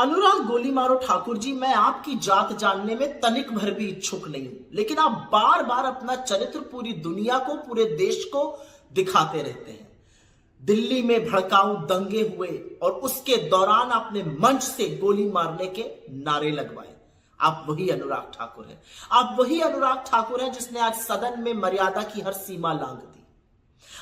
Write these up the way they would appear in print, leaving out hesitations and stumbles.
अनुराग गोली मारो ठाकुर जी, मैं आपकी जात जानने में तनिक भर भी इच्छुक नहीं हूं, लेकिन आप बार बार अपना चरित्र पूरी दुनिया को, पूरे देश को दिखाते रहते हैं। दिल्ली में भड़काऊ दंगे हुए और उसके दौरान आपने मंच से गोली मारने के नारे लगवाए। आप वही अनुराग ठाकुर हैं। आप वही अनुराग ठाकुर हैं जिसने आज सदन में मर्यादा की हर सीमा लांघ दी।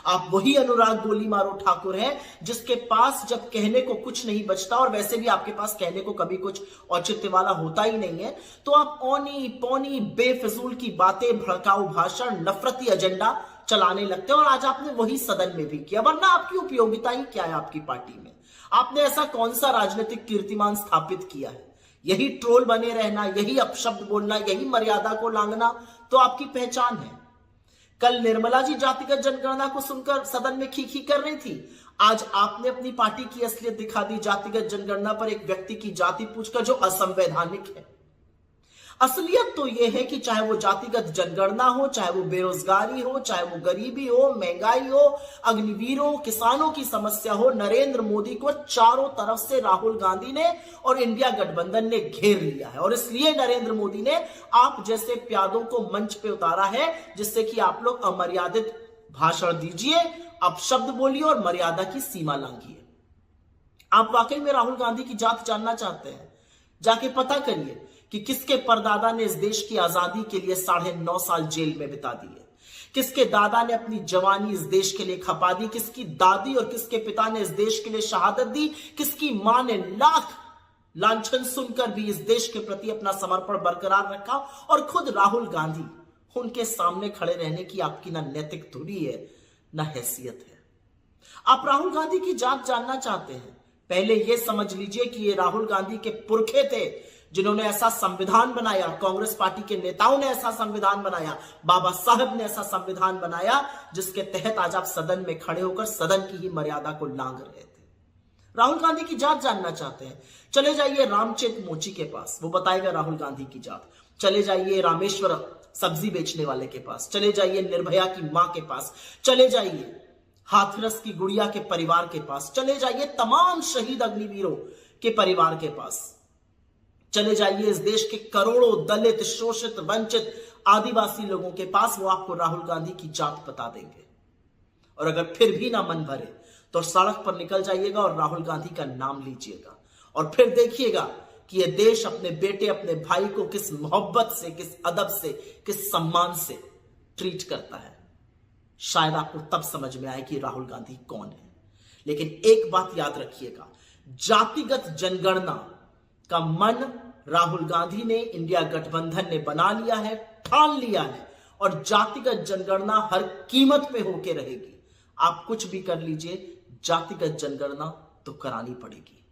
आप वही अनुराग गोली मारो ठाकुर हैं जिसके पास जब कहने को कुछ नहीं बचता, और वैसे भी आपके पास कहने को कभी कुछ औचित्य वाला होता ही नहीं है, तो आप औनी पौनी बेफिजूल की बातें, भड़काऊ भाषण, नफरती एजेंडा चलाने लगते हैं। और आज आपने वही सदन में भी किया, वरना आपकी उपयोगिता ही क्या है आपकी पार्टी में? आपने ऐसा कौन सा राजनीतिक कीर्तिमान स्थापित किया है? यही ट्रोल बने रहना, यही अपशब्द बोलना, यही मर्यादा को लांघना तो आपकी पहचान है। कल निर्मला जी जातिगत जनगणना को सुनकर सदन में खी कर रही थी। आज आपने अपनी पार्टी की असलियत दिखा दी जातिगत जनगणना पर एक व्यक्ति की जाति पूछकर, जो असंवैधानिक है। असलियत तो यह है कि चाहे वो जातिगत जनगणना हो, चाहे वो बेरोजगारी हो, चाहे वो गरीबी हो, महंगाई हो, अग्निवीरों, किसानों की समस्या हो, नरेंद्र मोदी को चारों तरफ से राहुल गांधी ने और इंडिया गठबंधन ने घेर लिया है। और इसलिए नरेंद्र मोदी ने आप जैसे प्यादों को मंच पे उतारा है, जिससे कि आप लोग अमर्यादित भाषण दीजिए, अपशब्द बोलिए और मर्यादा की सीमा लांघिए। आप वाकई में राहुल गांधी की जात जानना चाहते हैं? जाके पता करिए कि किसके परदादा ने इस देश की आजादी के लिए 9.5 साल जेल में बिता दिए, किसके दादा ने अपनी जवानी इस देश के लिए खपा दी, किसकी दादी और किसके पिता ने इस देश के लिए शहादत दी, किसकी मां ने लाख लांछन सुनकर भी इस देश के प्रति अपना समर्पण बरकरार रखा। और खुद राहुल गांधी, उनके सामने खड़े रहने की आपकी ना नैतिक धुरी है, ना हैसियत है। आप राहुल गांधी की जात जानना चाहते हैं? पहले यह समझ लीजिए कि ये राहुल गांधी के पुरखे थे जिन्होंने ऐसा संविधान बनाया, कांग्रेस पार्टी के नेताओं ने ऐसा संविधान बनाया, बाबा साहब ने ऐसा संविधान बनाया, जिसके तहत आज आप सदन में खड़े होकर सदन की ही मर्यादा को लांघ रहे थे। राहुल गांधी की जात जानना चाहते हैं? चले जाइए रामचेत मोची के पास, वो बताएगा राहुल गांधी की जात। चले जाइए रामेश्वर सब्जी बेचने वाले के पास, चले जाइए निर्भया की मां के पास, चले जाइए हाथरस की गुड़िया के परिवार के पास, चले जाइए तमाम शहीद अग्निवीरों के परिवार के पास, चले जाइए इस देश के करोड़ों दलित, शोषित, वंचित आदिवासी लोगों के पास। वो आपको राहुल गांधी की जात बता देंगे। और अगर फिर भी ना मन भरे तो सड़क पर निकल जाइएगा और राहुल गांधी का नाम लीजिएगा, और फिर देखिएगा कि यह देश अपने बेटे, अपने भाई को किस मोहब्बत से, किस अदब से, किस सम्मान से ट्रीट करता है। शायद आपको तब समझ में आए कि राहुल गांधी कौन है। लेकिन एक बात याद रखिएगा, जातिगत जनगणना का मन राहुल गांधी ने, इंडिया गठबंधन ने बना लिया है, ठान लिया है, और जातिगत जनगणना हर कीमत पे होके रहेगी। आप कुछ भी कर लीजिए, जातिगत जनगणना तो करानी पड़ेगी।